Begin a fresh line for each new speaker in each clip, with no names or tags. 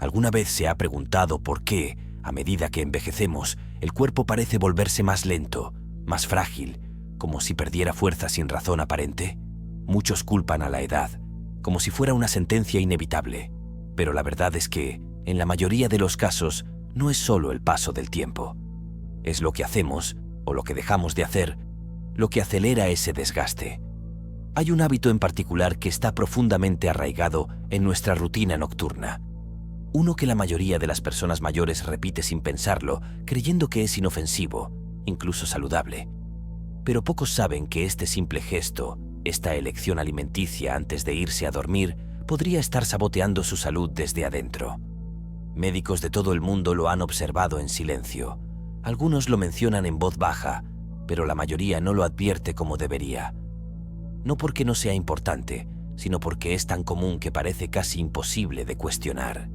¿Alguna vez se ha preguntado por qué, a medida que envejecemos, el cuerpo parece volverse más lento, más frágil, como si perdiera fuerza sin razón aparente? Muchos culpan a la edad, como si fuera una sentencia inevitable. Pero la verdad es que, en la mayoría de los casos, no es solo el paso del tiempo. Es lo que hacemos, o lo que dejamos de hacer, lo que acelera ese desgaste. Hay un hábito en particular que está profundamente arraigado en nuestra rutina nocturna. Uno que la mayoría de las personas mayores repite sin pensarlo, creyendo que es inofensivo, incluso saludable. Pero pocos saben que este simple gesto, esta elección alimenticia antes de irse a dormir, podría estar saboteando su salud desde adentro. Médicos de todo el mundo lo han observado en silencio. Algunos lo mencionan en voz baja, pero la mayoría no lo advierte como debería. No porque no sea importante, sino porque es tan común que parece casi imposible de cuestionar.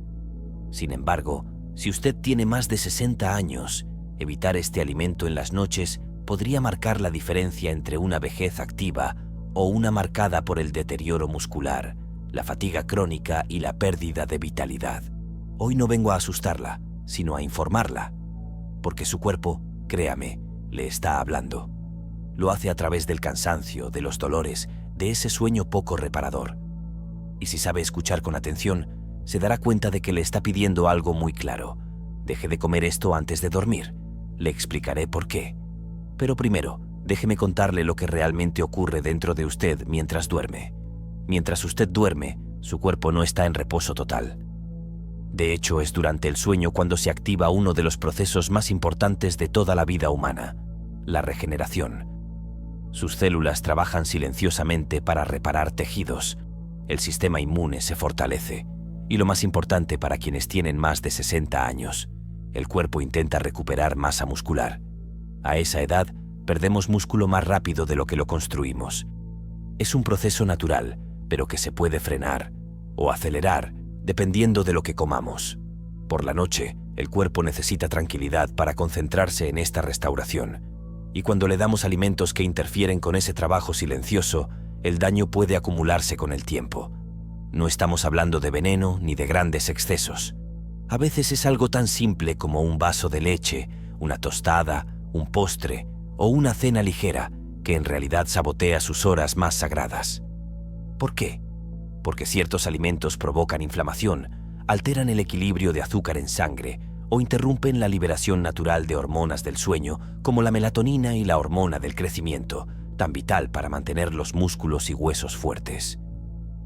Sin embargo, si usted tiene más de 60 años, evitar este alimento en las noches podría marcar la diferencia entre una vejez activa o una marcada por el deterioro muscular, la fatiga crónica y la pérdida de vitalidad. Hoy no vengo a asustarla, sino a informarla, porque su cuerpo, créame, le está hablando. Lo hace a través del cansancio, de los dolores, de ese sueño poco reparador. Y si sabe escuchar con atención, se dará cuenta de que le está pidiendo algo muy claro. Deje de comer esto antes de dormir. Le explicaré por qué. Pero primero, déjeme contarle lo que realmente ocurre dentro de usted mientras duerme. Mientras usted duerme, su cuerpo no está en reposo total. De hecho, es durante el sueño cuando se activa uno de los procesos más importantes de toda la vida humana, la regeneración. Sus células trabajan silenciosamente para reparar tejidos. El sistema inmune se fortalece. Y lo más importante para quienes tienen más de 60 años, el cuerpo intenta recuperar masa muscular. A esa edad, perdemos músculo más rápido de lo que lo construimos. Es un proceso natural, pero que se puede frenar o acelerar dependiendo de lo que comamos. Por la noche, el cuerpo necesita tranquilidad para concentrarse en esta restauración. Y cuando le damos alimentos que interfieren con ese trabajo silencioso, el daño puede acumularse con el tiempo. No estamos hablando de veneno ni de grandes excesos. A veces es algo tan simple como un vaso de leche, una tostada, un postre o una cena ligera que en realidad sabotea sus horas más sagradas. ¿Por qué? Porque ciertos alimentos provocan inflamación, alteran el equilibrio de azúcar en sangre o interrumpen la liberación natural de hormonas del sueño como la melatonina y la hormona del crecimiento, tan vital para mantener los músculos y huesos fuertes.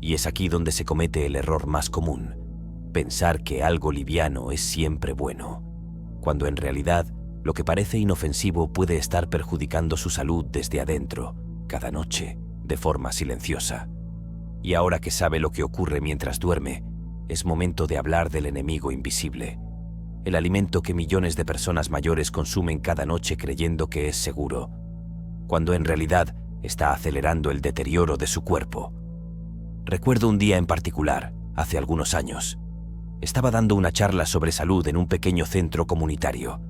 Y es aquí donde se comete el error más común, pensar que algo liviano es siempre bueno, cuando en realidad lo que parece inofensivo puede estar perjudicando su salud desde adentro, cada noche, de forma silenciosa. Y ahora que sabe lo que ocurre mientras duerme, es momento de hablar del enemigo invisible, el alimento que millones de personas mayores consumen cada noche creyendo que es seguro, cuando en realidad está acelerando el deterioro de su cuerpo. Recuerdo un día en particular, hace algunos años. Estaba dando una charla sobre salud en un pequeño centro comunitario.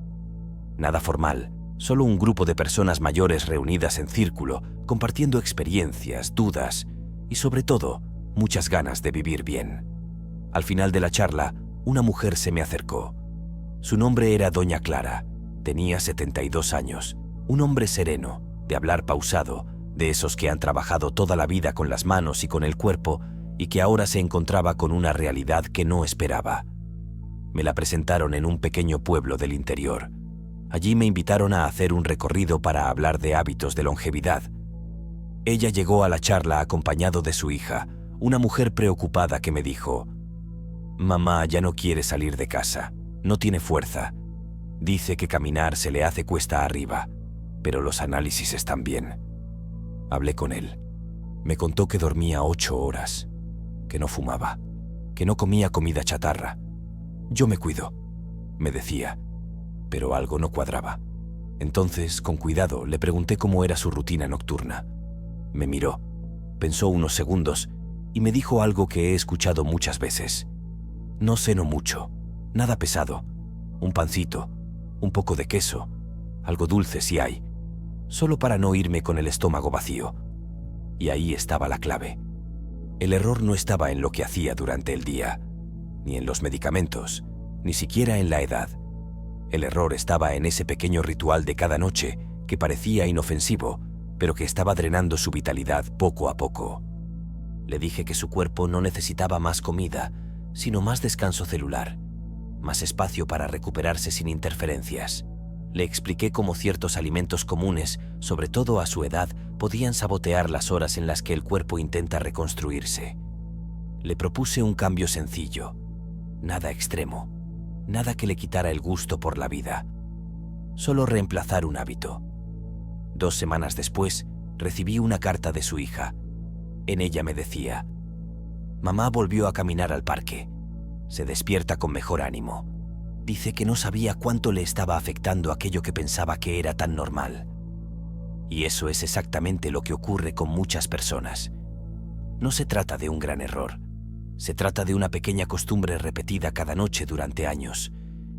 Nada formal, solo un grupo de personas mayores reunidas en círculo, compartiendo experiencias, dudas y sobre todo, muchas ganas de vivir bien. Al final de la charla, una mujer se me acercó. Su nombre era Doña Clara, tenía 72 años, un hombre sereno, de hablar pausado, de esos que han trabajado toda la vida con las manos y con el cuerpo y que ahora se encontraba con una realidad que no esperaba. Me la presentaron en un pequeño pueblo del interior. Allí me invitaron a hacer un recorrido para hablar de hábitos de longevidad. Ella llegó a la charla acompañado de su hija, una mujer preocupada que me dijo: «Mamá ya no quiere salir de casa, no tiene fuerza. Dice que caminar se le hace cuesta arriba, pero los análisis están bien». Hablé con él. Me contó que dormía 8 horas, que no fumaba, que no comía comida chatarra. «Yo me cuido», me decía, pero algo no cuadraba. Entonces, con cuidado, le pregunté cómo era su rutina nocturna. Me miró, pensó unos segundos y me dijo algo que he escuchado muchas veces. «No ceno mucho, nada pesado, un pancito, un poco de queso, algo dulce si hay, solo para no irme con el estómago vacío». Y ahí estaba la clave. El error no estaba en lo que hacía durante el día. ni en los medicamentos, ni siquiera en la edad. El error estaba en ese pequeño ritual de cada noche que parecía inofensivo, pero que estaba drenando su vitalidad poco a poco. Le dije que su cuerpo no necesitaba más comida, sino más descanso celular, más espacio para recuperarse sin interferencias. Le expliqué cómo ciertos alimentos comunes, sobre todo a su edad, podían sabotear las horas en las que el cuerpo intenta reconstruirse. Le propuse un cambio sencillo, nada extremo, nada que le quitara el gusto por la vida, solo reemplazar un hábito. 2 semanas después, recibí una carta de su hija. En ella me decía: «Mamá volvió a caminar al parque. Se despierta con mejor ánimo. Dice que no sabía cuánto le estaba afectando aquello que pensaba que era tan normal». Y eso es exactamente lo que ocurre con muchas personas. No se trata de un gran error. Se trata de una pequeña costumbre repetida cada noche durante años.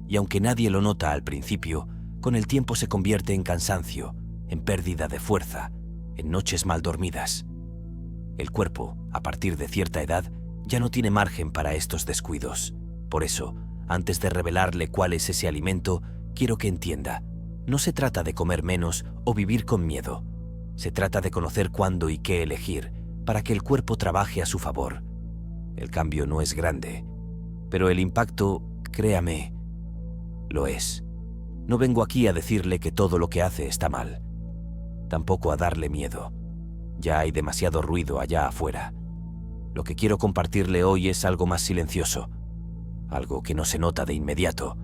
Y aunque nadie lo nota al principio, con el tiempo se convierte en cansancio, en pérdida de fuerza, en noches mal dormidas. El cuerpo, a partir de cierta edad, ya no tiene margen para estos descuidos. Por eso, antes de revelarle cuál es ese alimento, quiero que entienda: no se trata de comer menos o vivir con miedo. Se trata de conocer cuándo y qué elegir para que el cuerpo trabaje a su favor. El cambio no es grande, pero el impacto, créame, lo es. No vengo aquí a decirle que todo lo que hace está mal. Tampoco a darle miedo. Ya hay demasiado ruido allá afuera. Lo que quiero compartirle hoy es algo más silencioso, algo que no se nota de inmediato,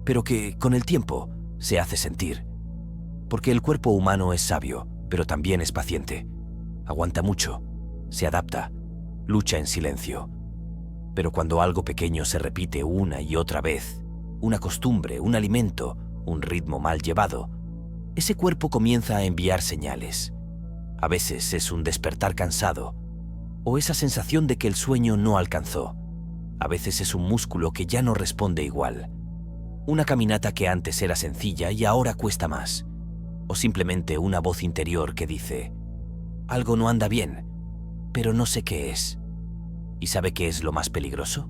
pero que, con el tiempo, se hace sentir. Porque el cuerpo humano es sabio, pero también es paciente. Aguanta mucho, se adapta, lucha en silencio. Pero cuando algo pequeño se repite una y otra vez, una costumbre, un alimento, un ritmo mal llevado, ese cuerpo comienza a enviar señales. A veces es un despertar cansado, o esa sensación de que el sueño no alcanzó. A veces es un músculo que ya no responde igual. Una caminata que antes era sencilla y ahora cuesta más. O simplemente una voz interior que dice: algo no anda bien, pero no sé qué es. ¿Y sabe qué es lo más peligroso?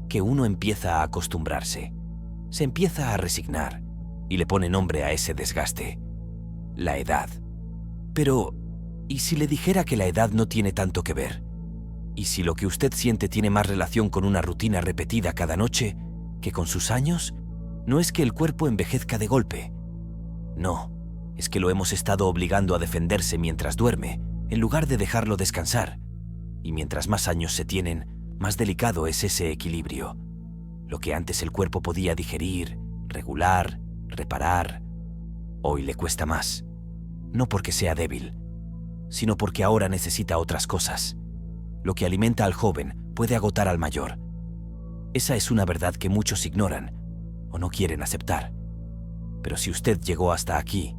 Que uno empieza a acostumbrarse, se empieza a resignar y le pone nombre a ese desgaste: la edad. Pero, ¿y si le dijera que la edad no tiene tanto que ver? ¿Y si lo que usted siente tiene más relación con una rutina repetida cada noche que con sus años? No es que el cuerpo envejezca de golpe. No, es que lo hemos estado obligando a defenderse mientras duerme, en lugar de dejarlo descansar. Y mientras más años se tienen, más delicado es ese equilibrio. Lo que antes el cuerpo podía digerir, regular, reparar, hoy le cuesta más. No porque sea débil, sino porque ahora necesita otras cosas. Lo que alimenta al joven puede agotar al mayor. Esa es una verdad que muchos ignoran o no quieren aceptar. Pero si usted llegó hasta aquí,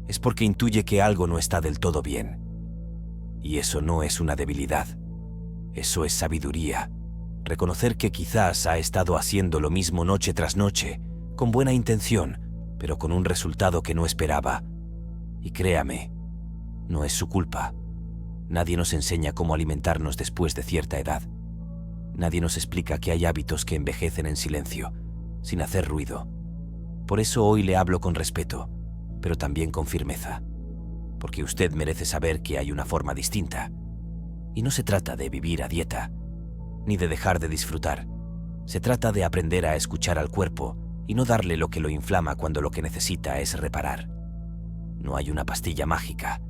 es porque intuye que algo no está del todo bien. Y eso no es una debilidad. Eso es sabiduría. Reconocer que quizás ha estado haciendo lo mismo noche tras noche, con buena intención, pero con un resultado que no esperaba. Y créame, no es su culpa. Nadie nos enseña cómo alimentarnos después de cierta edad. Nadie nos explica que hay hábitos que envejecen en silencio, sin hacer ruido. Por eso hoy le hablo con respeto, pero también con firmeza. Porque usted merece saber que hay una forma distinta. Y no se trata de vivir a dieta, ni de dejar de disfrutar. Se trata de aprender a escuchar al cuerpo y no darle lo que lo inflama cuando lo que necesita es reparar. No hay una pastilla mágica,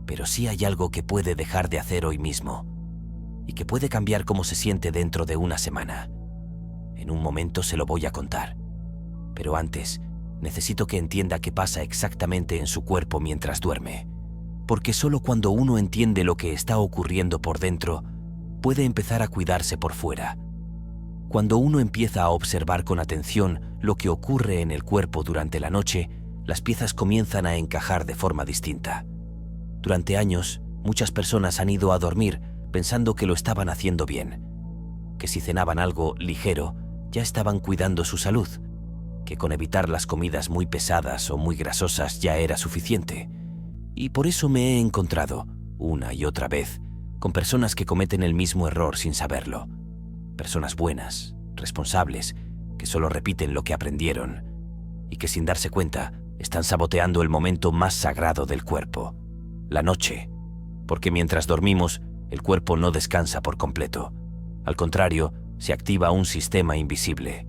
pero sí hay algo que puede dejar de hacer hoy mismo y que puede cambiar cómo se siente dentro de una semana. En un momento se lo voy a contar, pero antes necesito que entienda qué pasa exactamente en su cuerpo mientras duerme, porque solo cuando uno entiende lo que está ocurriendo por dentro, puede empezar a cuidarse por fuera. Cuando uno empieza a observar con atención lo que ocurre en el cuerpo durante la noche, las piezas comienzan a encajar de forma distinta. Durante años, muchas personas han ido a dormir pensando que lo estaban haciendo bien, que si cenaban algo ligero, ya estaban cuidando su salud, que con evitar las comidas muy pesadas o muy grasosas ya era suficiente. Y por eso me he encontrado, una y otra vez, con personas que cometen el mismo error sin saberlo. Personas buenas, responsables, que solo repiten lo que aprendieron y que sin darse cuenta están saboteando el momento más sagrado del cuerpo, la noche, porque mientras dormimos el cuerpo no descansa por completo. Al contrario, se activa un sistema invisible,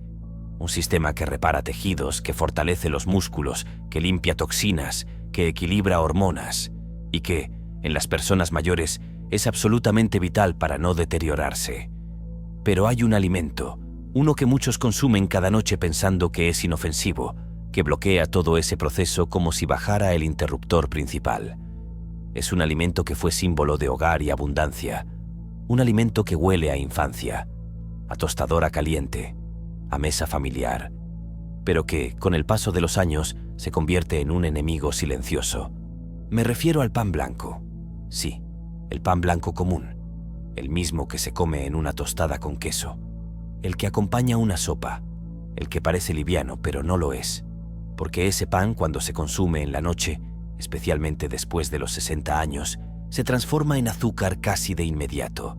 un sistema que repara tejidos, que fortalece los músculos, que limpia toxinas, que equilibra hormonas y que, en las personas mayores, es absolutamente vital para no deteriorarse. Pero hay un alimento, uno que muchos consumen cada noche pensando que es inofensivo, que bloquea todo ese proceso como si bajara el interruptor principal. Es un alimento que fue símbolo de hogar y abundancia, un alimento que huele a infancia, a tostadora caliente, a mesa familiar, pero que, con el paso de los años, se convierte en un enemigo silencioso. Me refiero al pan blanco. Sí, el pan blanco común, el mismo que se come en una tostada con queso, el que acompaña una sopa, el que parece liviano pero no lo es, porque ese pan, cuando se consume en la noche, especialmente después de los 60 años, se transforma en azúcar casi de inmediato.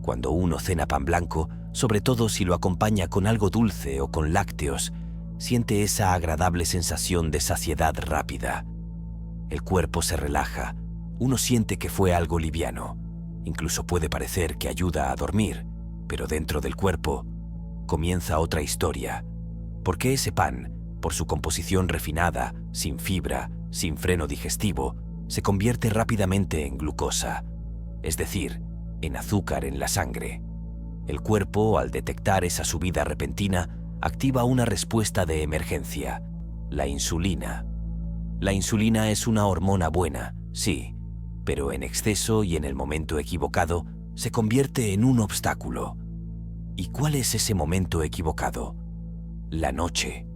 Cuando uno cena pan blanco, sobre todo si lo acompaña con algo dulce o con lácteos, siente esa agradable sensación de saciedad rápida. El cuerpo se relaja, uno siente que fue algo liviano, incluso puede parecer que ayuda a dormir, pero dentro del cuerpo comienza otra historia, porque ese pan, por su composición refinada, sin fibra, sin freno digestivo, se convierte rápidamente en glucosa, es decir, en azúcar en la sangre. El cuerpo, al detectar esa subida repentina, activa una respuesta de emergencia, la insulina. La insulina es una hormona buena, sí, pero en exceso y en el momento equivocado se convierte en un obstáculo. ¿Y cuál es ese momento equivocado? La noche.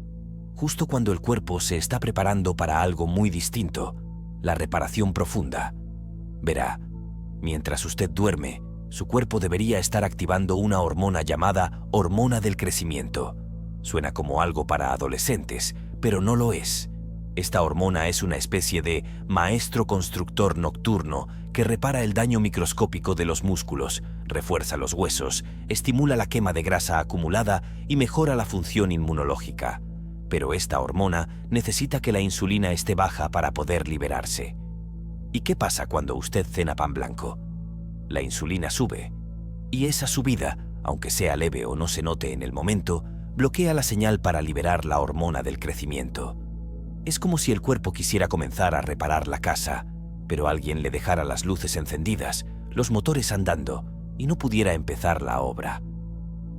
Justo cuando el cuerpo se está preparando para algo muy distinto, la reparación profunda. Verá, mientras usted duerme, su cuerpo debería estar activando una hormona llamada hormona del crecimiento. Suena como algo para adolescentes, pero no lo es. Esta hormona es una especie de maestro constructor nocturno que repara el daño microscópico de los músculos, refuerza los huesos, estimula la quema de grasa acumulada y mejora la función inmunológica. Pero esta hormona necesita que la insulina esté baja para poder liberarse. ¿Y qué pasa cuando usted cena pan blanco? La insulina sube, y esa subida, aunque sea leve o no se note en el momento, bloquea la señal para liberar la hormona del crecimiento. Es como si el cuerpo quisiera comenzar a reparar la casa, pero alguien le dejara las luces encendidas, los motores andando, y no pudiera empezar la obra.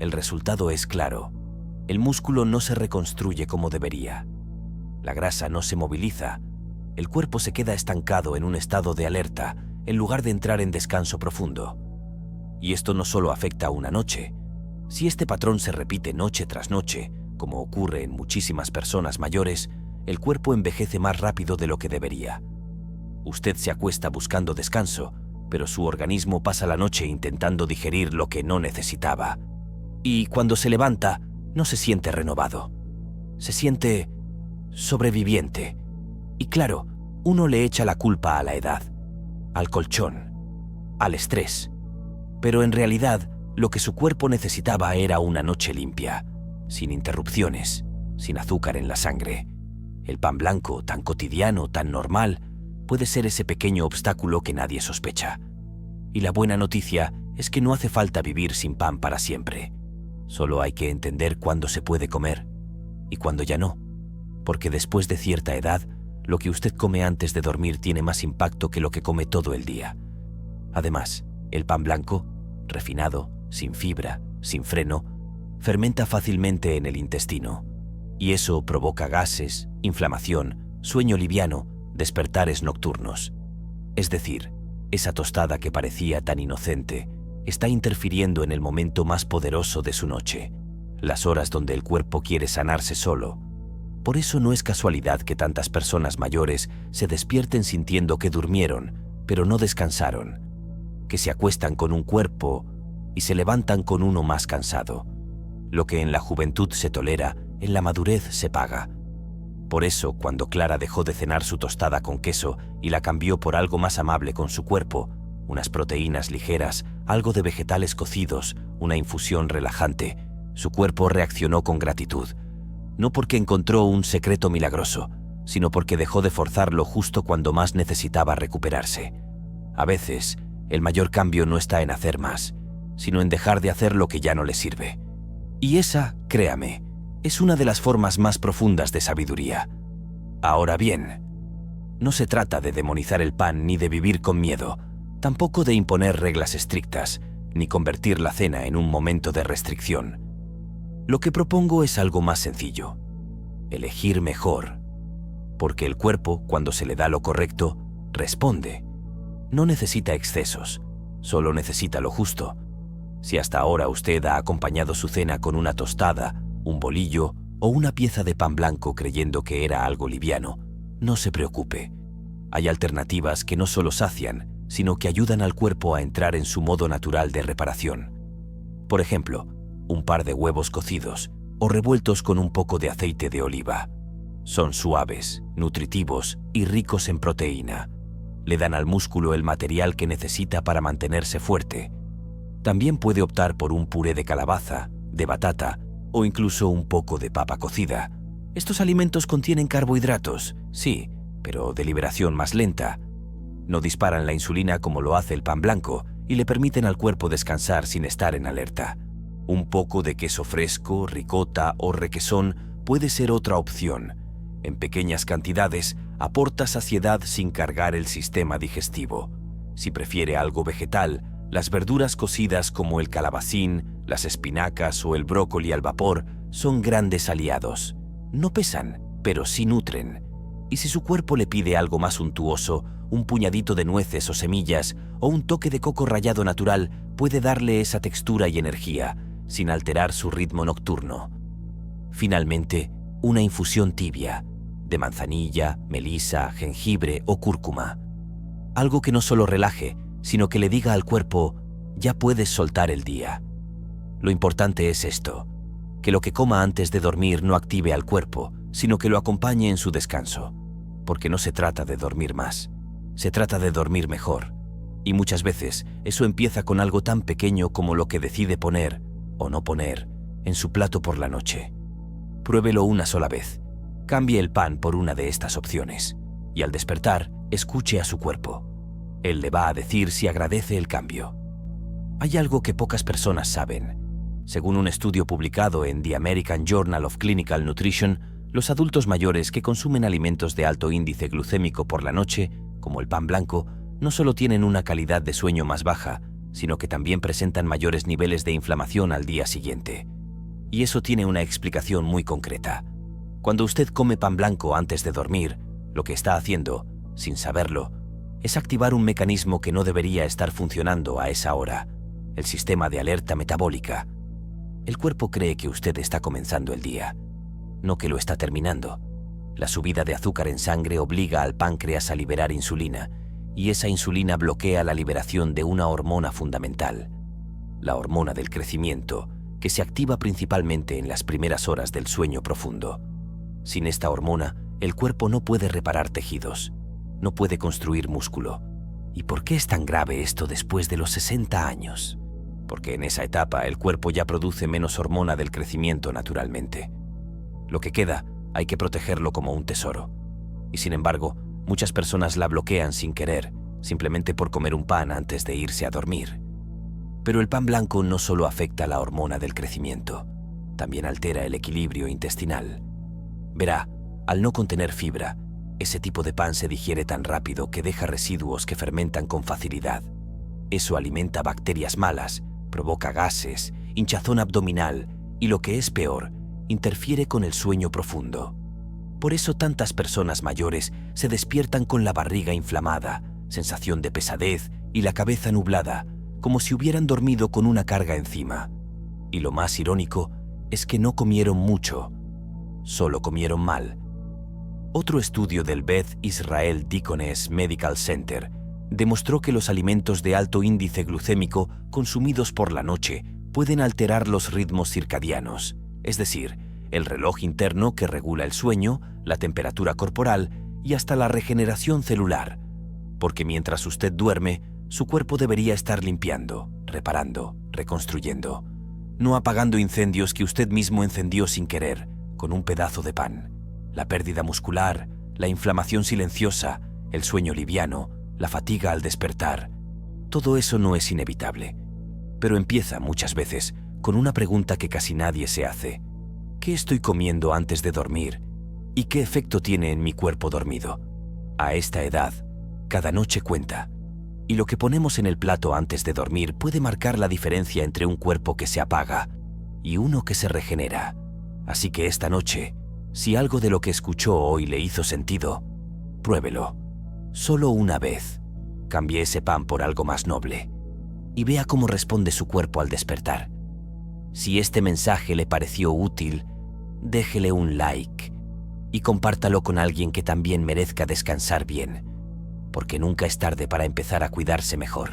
El resultado es claro. El músculo no se reconstruye como debería. La grasa no se moviliza. El cuerpo se queda estancado en un estado de alerta, en lugar de entrar en descanso profundo. Y esto no solo afecta a una noche. Si este patrón se repite noche tras noche, como ocurre en muchísimas personas mayores, el cuerpo envejece más rápido de lo que debería. Usted se acuesta buscando descanso, pero su organismo pasa la noche intentando digerir lo que no necesitaba. Y cuando se levanta, no se siente renovado. Se siente sobreviviente. Y claro, uno le echa la culpa a la edad, al colchón, al estrés. Pero en realidad, lo que su cuerpo necesitaba era una noche limpia, sin interrupciones, sin azúcar en la sangre. El pan blanco, tan cotidiano, tan normal, puede ser ese pequeño obstáculo que nadie sospecha. Y la buena noticia es que no hace falta vivir sin pan para siempre. Solo hay que entender cuándo se puede comer y cuándo ya no, porque después de cierta edad, lo que usted come antes de dormir tiene más impacto que lo que come todo el día. Además, el pan blanco, refinado, sin fibra, sin freno, fermenta fácilmente en el intestino, y eso provoca gases, inflamación, sueño liviano, despertares nocturnos. Es decir, esa tostada que parecía tan inocente está interfiriendo en el momento más poderoso de su noche, las horas donde el cuerpo quiere sanarse solo. Por eso no es casualidad que tantas personas mayores se despierten sintiendo que durmieron, pero no descansaron, que se acuestan con un cuerpo y se levantan con uno más cansado. Lo que en la juventud se tolera, en la madurez se paga. Por eso, cuando Clara dejó de cenar su tostada con queso y la cambió por algo más amable con su cuerpo, unas proteínas ligeras, algo de vegetales cocidos, una infusión relajante, Su cuerpo reaccionó con gratitud, no porque encontró un secreto milagroso, sino porque dejó de forzarlo justo cuando más necesitaba recuperarse. A veces, el mayor cambio no está en hacer más, sino en dejar de hacer lo que ya no le sirve. Y esa, créame, es una de las formas más profundas de sabiduría. Ahora bien, no se trata de demonizar el pan ni de vivir con miedo, tampoco de imponer reglas estrictas, ni convertir la cena en un momento de restricción. Lo que propongo es algo más sencillo: elegir mejor. Porque el cuerpo, cuando se le da lo correcto, responde. No necesita excesos, solo necesita lo justo. Si hasta ahora usted ha acompañado su cena con una tostada, un bolillo o una pieza de pan blanco creyendo que era algo liviano, no se preocupe. Hay alternativas que no solo sacian, sino que ayudan al cuerpo a entrar en su modo natural de reparación. Por ejemplo, un par de huevos cocidos o revueltos con un poco de aceite de oliva. Son suaves, nutritivos y ricos en proteína. Le dan al músculo el material que necesita para mantenerse fuerte. También puede optar por un puré de calabaza, de batata o incluso un poco de papa cocida. Estos alimentos contienen carbohidratos, sí, pero de liberación más lenta. No disparan la insulina como lo hace el pan blanco y le permiten al cuerpo descansar sin estar en alerta. Un poco de queso fresco, ricota o requesón puede ser otra opción. En pequeñas cantidades, aporta saciedad sin cargar el sistema digestivo. Si prefiere algo vegetal, las verduras cocidas como el calabacín, las espinacas o el brócoli al vapor son grandes aliados. No pesan, pero sí nutren. Y si su cuerpo le pide algo más suntuoso, un puñadito de nueces o semillas o un toque de coco rallado natural puede darle esa textura y energía, sin alterar su ritmo nocturno. Finalmente, una infusión tibia, de manzanilla, melisa, jengibre o cúrcuma. Algo que no solo relaje, sino que le diga al cuerpo: ya puedes soltar el día. Lo importante es esto, que lo que coma antes de dormir no active al cuerpo, sino que lo acompañe en su descanso. Porque no se trata de dormir más, se trata de dormir mejor. Y muchas veces eso empieza con algo tan pequeño como lo que decide poner o no poner en su plato por la noche. Pruébelo una sola vez. Cambie el pan por una de estas opciones y al despertar, escuche a su cuerpo. Él le va a decir si agradece el cambio. Hay algo que pocas personas saben. Según un estudio publicado en The American Journal of Clinical Nutrition, los adultos mayores que consumen alimentos de alto índice glucémico por la noche, como el pan blanco, no solo tienen una calidad de sueño más baja, sino que también presentan mayores niveles de inflamación al día siguiente. Y eso tiene una explicación muy concreta. Cuando usted come pan blanco antes de dormir, lo que está haciendo, sin saberlo, es activar un mecanismo que no debería estar funcionando a esa hora, el sistema de alerta metabólica. El cuerpo cree que usted está comenzando el día, no que lo está terminando. La subida de azúcar en sangre obliga al páncreas a liberar insulina, y esa insulina bloquea la liberación de una hormona fundamental, la hormona del crecimiento, que se activa principalmente en las primeras horas del sueño profundo. Sin esta hormona, el cuerpo no puede reparar tejidos, no puede construir músculo. ¿Y por qué es tan grave esto después de los 60 años? Porque en esa etapa el cuerpo ya produce menos hormona del crecimiento naturalmente. Lo que queda, hay que protegerlo como un tesoro. Y sin embargo, muchas personas la bloquean sin querer, simplemente por comer un pan antes de irse a dormir. Pero el pan blanco no solo afecta la hormona del crecimiento, también altera el equilibrio intestinal. Verá, al no contener fibra, ese tipo de pan se digiere tan rápido que deja residuos que fermentan con facilidad. Eso alimenta bacterias malas, provoca gases, hinchazón abdominal y, lo que es peor, interfiere con el sueño profundo. Por eso tantas personas mayores se despiertan con la barriga inflamada, sensación de pesadez y la cabeza nublada, como si hubieran dormido con una carga encima. Y lo más irónico es que no comieron mucho, solo comieron mal. Otro estudio del Beth Israel Deaconess Medical Center demostró que los alimentos de alto índice glucémico consumidos por la noche pueden alterar los ritmos circadianos, es decir, el reloj interno que regula el sueño, la temperatura corporal y hasta la regeneración celular, porque mientras usted duerme, su cuerpo debería estar limpiando, reparando, reconstruyendo. no apagando incendios que usted mismo encendió sin querer con un pedazo de pan. La pérdida muscular, la inflamación silenciosa, el sueño liviano, la fatiga al despertar. Todo eso no es inevitable, pero empieza muchas veces con una pregunta que casi nadie se hace. ¿Qué estoy comiendo antes de dormir? ¿Y qué efecto tiene en mi cuerpo dormido? A esta edad, cada noche cuenta, y lo que ponemos en el plato antes de dormir puede marcar la diferencia entre un cuerpo que se apaga y uno que se regenera. Así que esta noche, si algo de lo que escuchó hoy le hizo sentido, pruébelo. Solo una vez. Cambie ese pan por algo más noble y vea cómo responde su cuerpo al despertar. Si este mensaje le pareció útil, déjele un like y compártalo con alguien que también merezca descansar bien, porque nunca es tarde para empezar a cuidarse mejor.